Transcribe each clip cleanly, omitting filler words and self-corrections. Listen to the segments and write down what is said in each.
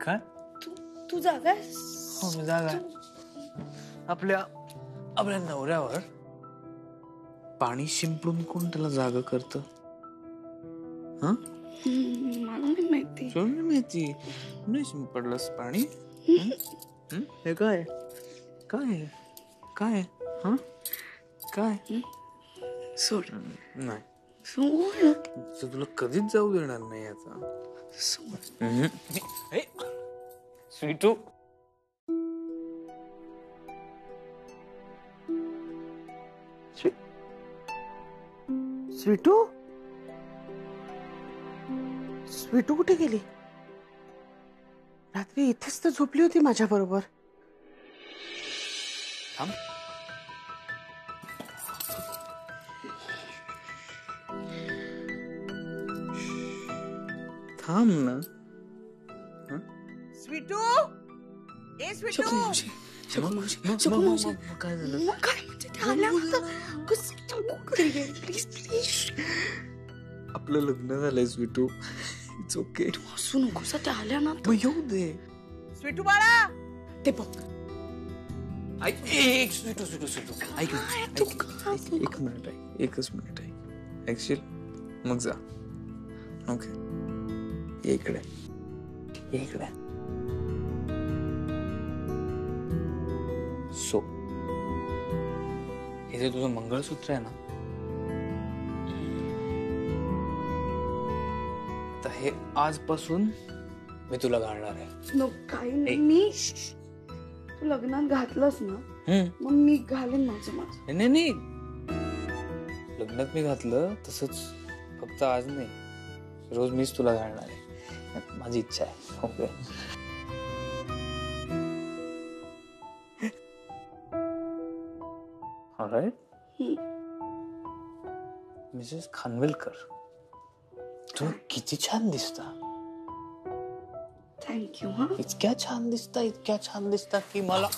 काय? तू जागा आहेस? हो मी जागा आहे. आपल्या नवऱ्यावर पाणी शिंपडून कोण त्याला जागा करतं? मला नाही माहिती. नाही माहिती. नाही शिंपडलंस पाणी? हे काय काय काय हा काय? सोड. नाही सोड. तुला कधीच जाऊ देणार नाही याचा. सोड. स्वीटू स्वीटू स्वीटू कुठे गेली? रात्री इथेच तर झोपली होती माझ्या बरोबर. थांब. थांब ना. स्वीटू ए स्वीटू. शकू मावशी. काय झालं? मग काय म्हणजे ते आल्या होतं. Please please. आपलं लग्न झालंय स्वीटू. It's okay. तू हसू नकोस. त्या आल्या ना मग येऊ दे. स्वीटू बाळा ते बघ. एक स्वीटू स्वीटू स्वीटू ऐक एक मिनिट ऐक. एकच मिनिट ऐक. ऐकशील मग जा. ओके इकडे इकडे. सो हे जे तुझं मंगळसूत्र आहे ना, तर हे आजपासून मी तुला घालणार आहे. काही नाही. मी तू लग्नात घातलंस ना मग मी घालेन माझं. नाही नाही लग्नात मी घातलं तसंच. फक्त आज नाही, रोज मीच तुला घालणार आहे. माझी इच्छा आहे. Okay alright. मिसेस खानविलकर, तुम्ही किती छान दिसता. थँक्यू. इतक्या छान दिसता की मला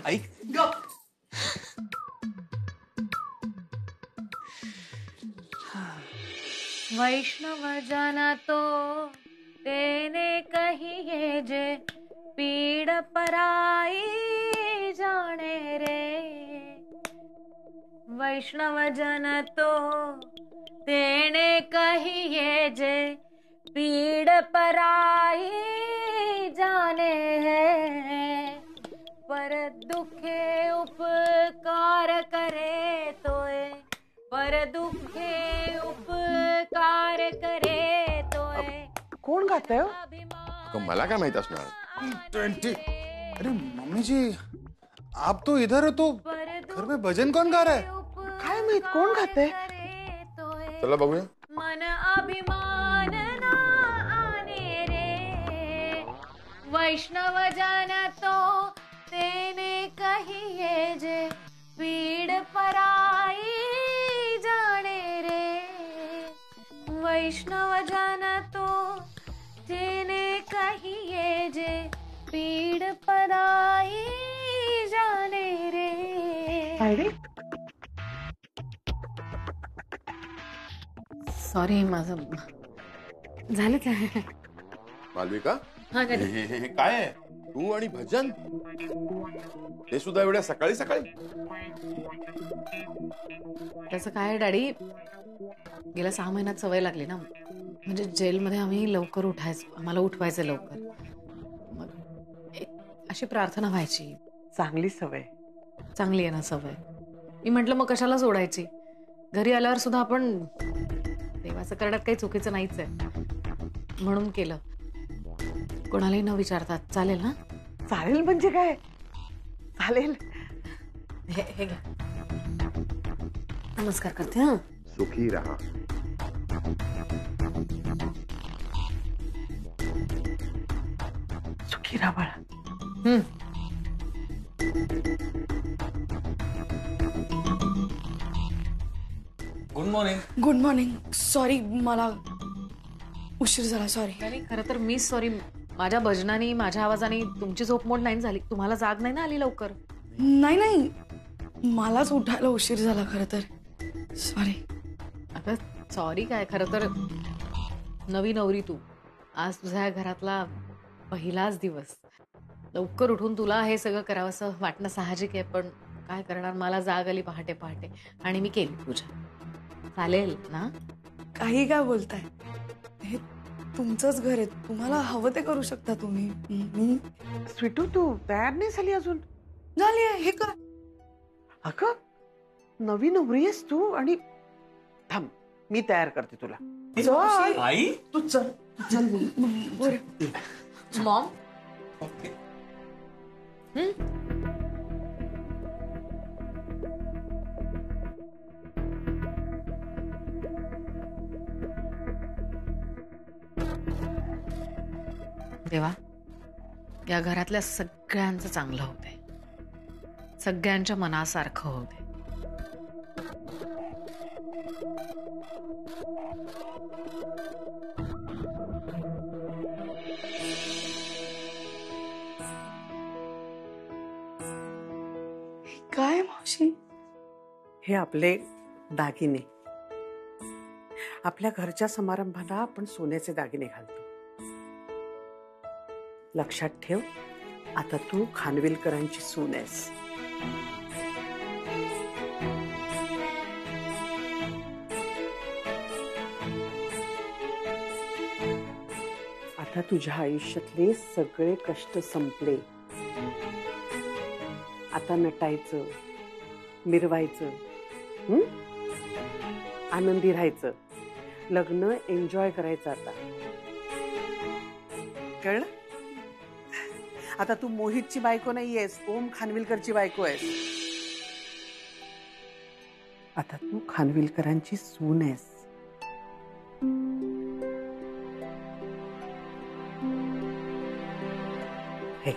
ऐक. वैष्णव जन तो तेने कहिए जे पीड़ पराई जाने रे. वैष्णव जन तो तेने कहिए जे पीड़ पराई जाने है. पर दुखे उपकार करे तोए. पर दुखे उपकार करे तोए. कोण गातंय? मला काय माहित असणार. 20. अरे मम्मी जी, आप तो इधर हो तो घर में भजन कौन गा रहा है? काय माहित कोण गातंय? चला बघूया. मन अभिमान ना आने रे. वैष्णव जन तो तेने कहिए जे पीड़ पराई जाने रे. वैष्णव जन तो तेने कहिए जे पीड़ पराई जाने रे. सॉरी माझं झालं काय? मालविका हा काय? हे काय आहे? तू आणि भजन, ते सुद्धा एवढ्या सकाळी सकाळी? त्याचं काय डॅडी, गेल्या 6 महिन्यात सवय लागली ना. म्हणजे जेलमध्ये आम्ही लवकर उठायचो. आम्हाला उठवायचं लवकर. मग अशी प्रार्थना व्हायची. चांगली सवय. चांगली आहे ना सवय. मी म्हटलं मग कशाला सोडायची. घरी आल्यावर सुद्धा आपण देवाचं करण्यात काही चुकीचं नाहीच आहे म्हणून केलं. कोणालाही न विचारतात चालेल ना? चालेल म्हणजे काय? चालेल. हे घ्या. नमस्कार करते. हा सुखी रहा. सुखी राहा बाळा. Good morning. Good morning. Sorry मला उशीर झाला. सॉरी. आणि खरं तर मी सॉरी. माझ्या भजनाने माझ्या आवाजाने तुमची झोपमोड नाही झाली. तुम्हाला जाग नाही ना आली लवकर? नाही नाही मलाच उठायला उशीर झाला खरं तर. सॉरी. अगं सॉरी काय, खरं तर नवी नवरी तू. आज तुझ्या घरातला पहिलाच दिवस. लवकर उठून तुला हे सगळं करावंसं वाटणं साहजिक आहे, पण काय करणार, मला जाग आली पहाटे पहाटे आणि मी केली पूजा. चालेल ना? काही काय बोलताय, हे तुमचंच घर आहे, तुम्हाला हवं ते करू शकता तुम्ही. मी स्वीटू तू तयार नाही झाली अजून? झाली आहे. हे काय? अगं नवी नवरी आहेस तू आणि थांब मी तयार करते तुला. चल. आई तू चल चल. बरं. मॉम. ओके. देवा, या घरातल्या सगळ्यांचं चांगलं होते, सगळ्यांच्या मनासारखं होते. काय मावशी? हे आपले दागिने. आपल्या घरच्या समारंभाला आपण सोन्याचे दागिने घालतो. लक्षात ठेव, आता तू खानविलकरांची सून आहेस. आता तुझ्या आयुष्यातले सगळे कष्ट संपले. आता नटायचं, मिरवायचं, आनंदी राहायचं, लग्न एन्जॉय करायचं. आता कळलं? आता तू मोहितची बायको नाहीयेस, ओम खानविलकरची बायको आहेस. आता तू खानविलकरांची सून आहेस. हे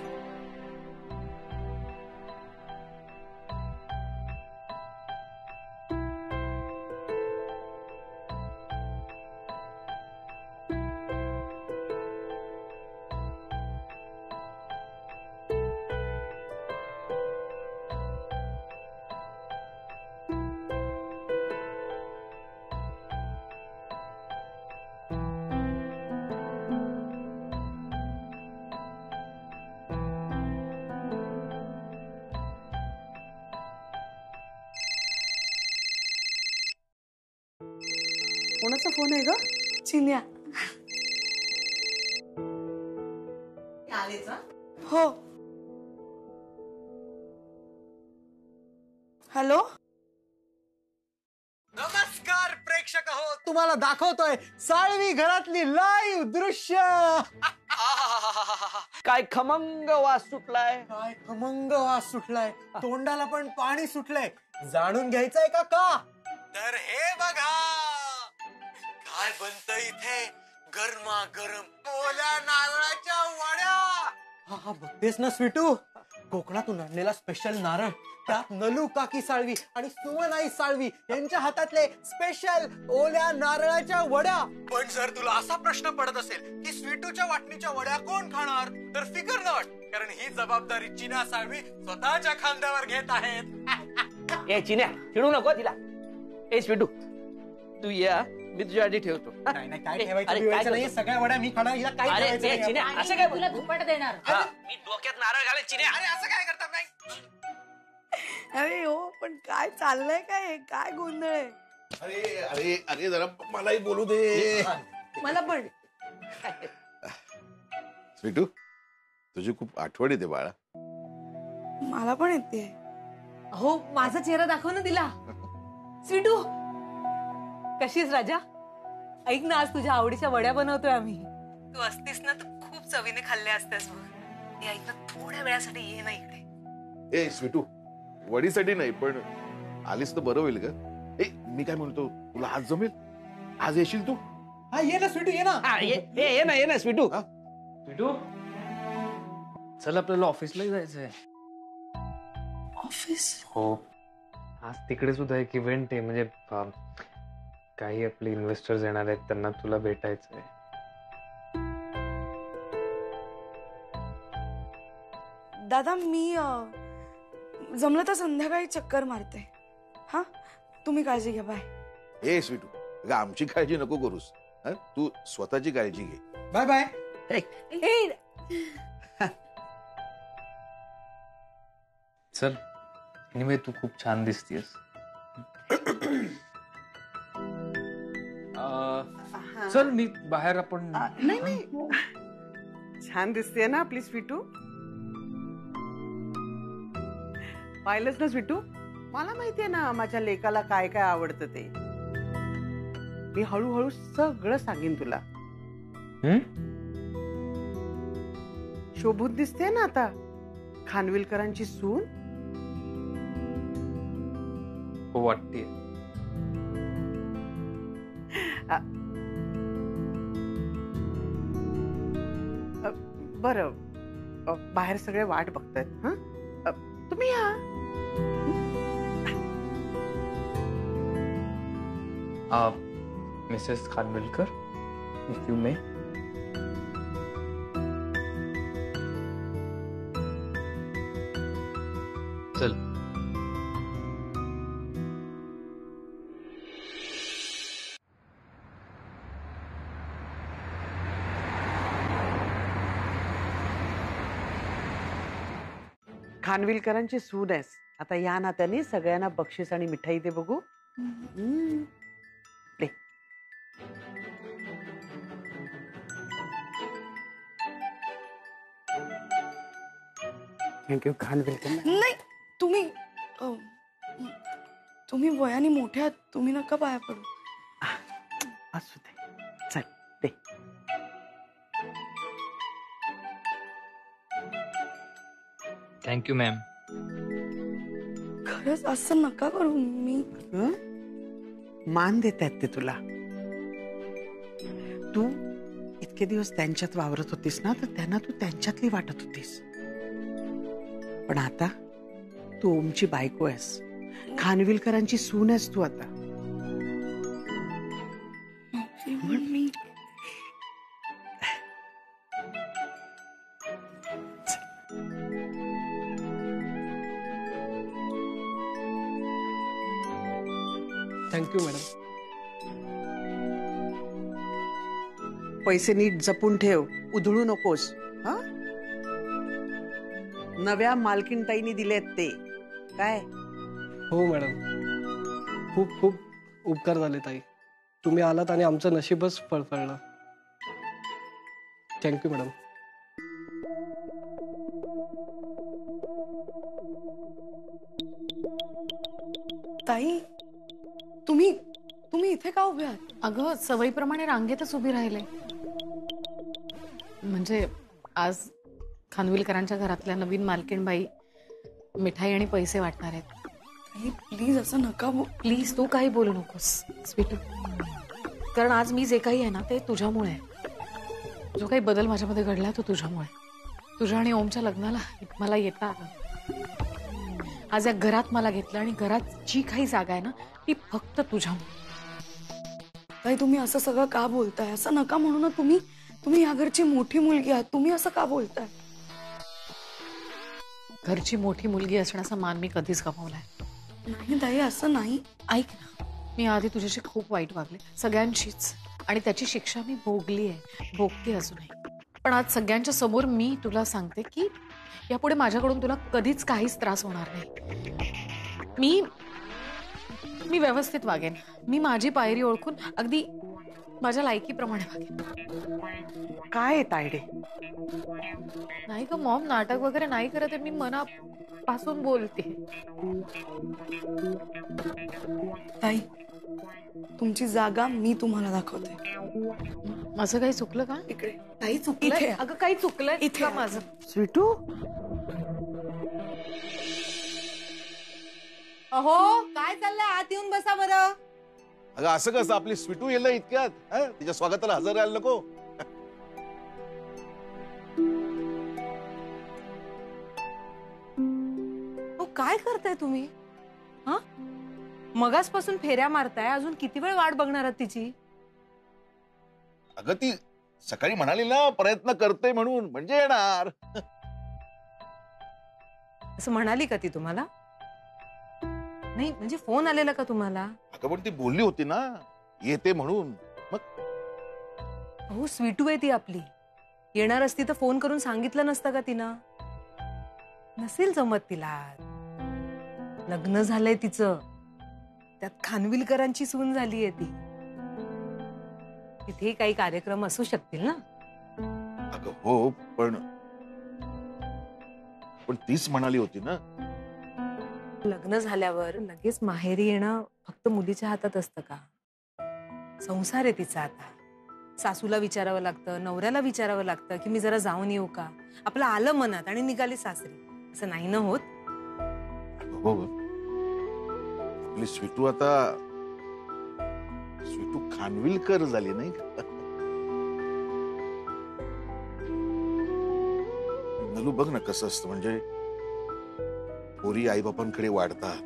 कोणाचा फोन आहे ग? चिन्या. हो. हॅलो. नमस्कार प्रेक्षक हो, तुम्हाला दाखवतोय साळवी घरातली लाईव्ह दृश्य. काय खमंग वास सुटलाय, काय खमंग वास सुटलाय, तोंडाला पण पाणी सुटलंय. जाणून घ्यायचंय का? तर हे बघा काय बनतंय इथे. गरमा गरम ओल्या नारळाच्या वड्या. हा बघतेस ना स्वीटू, कोकणातून आणलेला स्पेशल नारळ, त्यात नलू काकी साळवी आणि सुमन आई साळवी यांच्या हातातले स्पेशल ओल्या नारळाच्या वड्या. पण जर तुला असा प्रश्न पडत असेल की स्वीटूच्या वाटणीच्या वड्या कोण खाणार, तर फिकर नॉट, कारण ही जबाबदारी चिन्या साळवी स्वतःच्या खांद्यावर घेत आहेत. ए चिन्या चिडू नको तिला. ए स्वीटू तू या, मी तुझ्या आधी ठेवतो. नाही नाही, काय ठेवायचं अरे, बिवायचं काय नाहीये, सगळ्या वड्या मी खाणार. हिला काय अरे ठेवायचं ए, नाहीये. चिन्या असं काय तुला धुपट देणार. हा, मी डोक्यात नारळ घालेन चिन्या. अरे असं काय करता नाही. अरे हो, पण काय चाललंय, काय हे? काय गोंधळ आहे? अरे अरे अरे जरा मलाही बोलू दे. मला पण. स्वीटू, तुझी खूप आठवण येते बाळा. मला पण येते. हो माझा चेहरा दाखव ना तिला. स्वीटू कशीस राजा? ऐक ना, आज तुझ्या आवडीच्या वड्या बनवतोय आम्ही. तू असतीस ना तर खूप चवीने खाल्ल्या असत्यास बघ. ऐक ना, थोड्या वेळासाठी ये ना इकडे. ए स्वीटू, वडीसाठी नाही पण आलीस तर बरं होईल ग. ए मी काय म्हणतो, तुला आज जमेल? आज येशील तू? हा ये ना स्वीटू, ये ना. ये ना स्वीटू. स्वीटू चल आपल्याला ऑफिसला जायचंय. ऑफिस? हो, आज तिकडे सुद्धा एक इव्हेंट आहे. म्हणजे काही आपले इन्व्हेस्टर्स येणार आहेत, त्यांना तुला भेटायचंय. दादा मी जमलं तर संध्याकाळी चक्कर मारते. हा, तुम्ही काळजी घ्या. बाय. ए स्वीटू, अगं आमची काळजी नको करूस. तू स्वतःची काळजी घे. Bye bye. चल, एनिवे तू खूप छान दिसतीयस. चल मी बाहेर आपण. नाही नाही, छान दिसते ना आपली स्वीटू. पाहिलंच ना स्वीटू, मला माहितीये ना माझ्या लेकाला काय काय आवडतं ते. मी हळूहळू सगळं सांगेन तुला. शोभून दिसते ना आता खानविलकरांची सून. हो वाटते. बरं, बाहेर सगळे वाट बघतायत. हा, तुम्ही या. Mrs Khanvilkar, if you may. चल. खानविलकरांची सून आहेस आता, या नात्याने सगळ्यांना बक्षीस आणि मिठाई दे बघू. दे. थँक्यू खानविलकर. नाही, तुम्ही वयाने मोठे आहात, तुम्ही नका पाया पडू. असू दे, चल दे. Thank you ma'am. खरंच असं नका करू. मी मान देत आहेत ते तुला. तू इतके दिवस त्यांच्यात वावरत होतीस ना, तर त्यांना तू त्यांच्यातली वाटत होतीस. पण आता तू ओमची बायको आहेस, खानविलकरांची सून आहेस तू आता. मी थँक्यू मॅडम. पैसे नीट जपून ठेव, उधळू नकोस. हा, नव्या मालकीनताईंनी दिलेत ते. काय? हो मॅडम, खूप खूप उपकार झाले ताई. तुम्ही आलात आणि आमचं नशीबच फळफळलं. Thank you madam. ताई, तुम्ही इथे का उभे आहात? अगं सवयीप्रमाणे रांगेतच उभी राहिले. म्हणजे आज खानविलकरांच्या घरातल्या नवीन मालकीणबाई मिठाई आणि पैसे वाटणार आहेत. प्लीज असं नका. प्लीज तू काही बोलू नकोस स्वीटू, कारण आज मी जे काही आहे ना ते तुझ्यामुळे आहे. जो काही बदल माझ्यामध्ये घडला तो तुझ्यामुळे. तुझ्या आणि ओमच्या लग्नाला मला येता आलं. आज या घरात मला घेतलं आणि घरात जी काही जागा आहे ना ती फक्त तुझ्यामुळे. ताई तुम्ही असं सगळं का बोलताय? असं नका म्हणू ना. तुम्ही या घरची मोठी मुलगी आहात, तुम्ही असं का बोलताय? घरची मोठी मुलगी असण्याचा मान मी कधीच गमावलाय नाही ताई, असं नाही. ऐक ना, मी आधी तुझ्याशी खूप वाईट वागले सगळ्यांशीच, आणि त्याची शिक्षा मी भोगली आहे, भोगते अजूनही. पण आज सगळ्यांच्या समोर मी तुला सांगते की यापुढे माझ्याकडून तुला कधीच काहीच त्रास होणार नाही. मी व्यवस्थित वागेन. मी माझी पायरी ओळखून अगदी माझ्या लायकीप्रमाणे वागेन. काय आहे तायडे? नाही ग मॉम, नाटक वगैरे नाही करत आहे मी, मनापासून बोलते. ताई, तुमची जागा मी तुम्हाला दाखवते. माझं काही चुकलं का? इकडे. काही चुकलं? इथे. अगं काही चुकलंय इथे. का माझं? स्वीटू, अहो काय चाललंय, आत येऊन बसा बरं. अगं असं कसं, आपली स्वीटू येईल इतक्यात? तिच्या स्वागताला हजर राहायला नको? काय करताय तुम्ही? हा, मगासपासून फेऱ्या मारताय, अजून किती वेळ वाट बघणार आहात तिची? अगं ती सकाळी म्हणाली ना प्रयत्न करते म्हणून, म्हणजे येणार. असं म्हणाली का ती तुम्हाला? नाही म्हणजे फोन आलेला का तुम्हाला? अगं पण ती बोलली होती ना येते म्हणून. मग अहो स्वीटू आहे ती आपली, येणार असती तर फोन करून सांगितलं नसतं का तिनं? नसेल जमत तिला, लग्न झालंय तिचं, त्यात खानविलकरांची सून झालीये ती, तिथे काही कार्यक्रम असू शकतील ना. अगं हो, पण तीच म्हणाली होती ना, लग्न झाल्यावर लगेच माहेरी येणं फक्त मुलीच्या हातात असतं का? संसार आहे तिचा आता, सासूला विचारावं लागतं, नवऱ्याला विचारावं लागतं की मी जरा जाऊन येऊ का? आपलं आलं मनात आणि निघाली सासरी, असं नाही ना होत. हो आपली स्वीटू आता स्वीटू खानविलकर झाली नाही का? नलू बघ ना कसं असतं, म्हणजे पोरी आईबापांकडे वाढतात,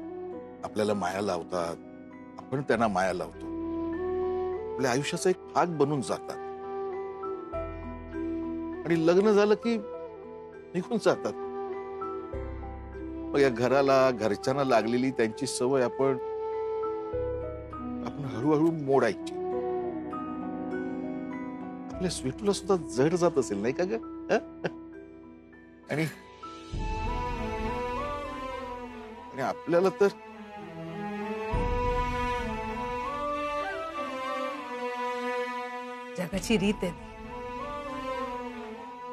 आपल्याला माया लावतात, आपण त्यांना माया लावतो, आपल्या आयुष्याचा एक भाग बनून जातात आणि लग्न झालं की निघून जातात. मग या घराला घरच्यांना लागलेली त्यांची सवय आपण हळूहळू मोडायची. आपल्या स्वीटूला सुद्धा जड जात असेल नाही का ग? आणि आपल्याला तर जगाची रीत आहे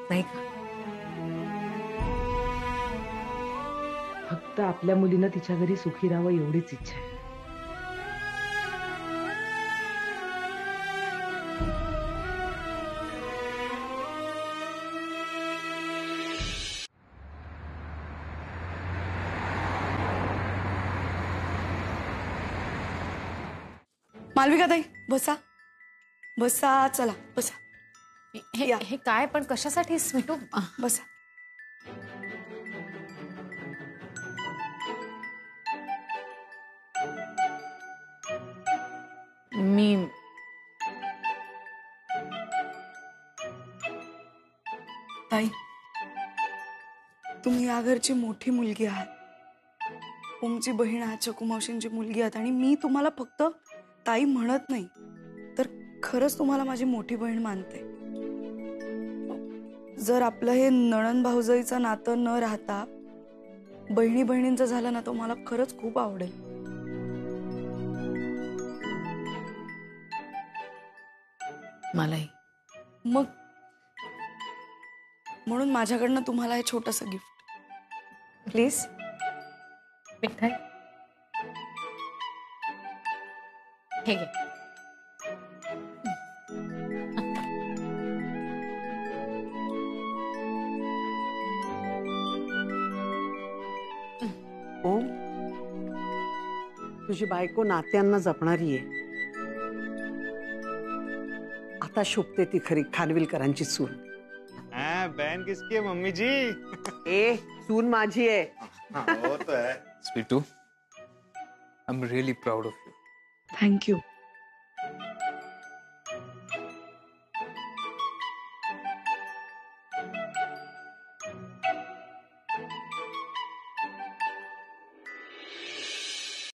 नाही का? फक्त आपल्या मुलीनं तिच्या घरी सुखी राहावं एवढीच इच्छा आहे. मालविका ताई, बसा बसा, चला बसा. हे काय पण कशासाठी स्वीटू? बसा. मी ताई, तुम्ही या घरची मोठी मुलगी आहात, तुमची बहीण आहात, चकू मावशींची मुलगी आहात, आणि मी तुम्हाला फक्त ताई म्हणत नाही तर खरंच तुम्हाला माझी मोठी बहीण मानते. जर आपलं हे नणंद भाऊजाईचं नातं न राहता बहिणी बहिणींचं झालं ना, तर मला खरंच खूप आवडेल. मलाही. मग म्हणून माझ्याकडनं तुम्हाला हे छोटंसं गिफ्ट. प्लीज. मिठाई हे घे. ओम, तुझी बायको नात्यांना जपणारी आहे. आता शोभते ती खरी खानविलकरांची सून. बहन किसकी है मम्मी जी? ए, सून माझी आहे. वो तो है. Sweetu, I am really proud of you. Thank you.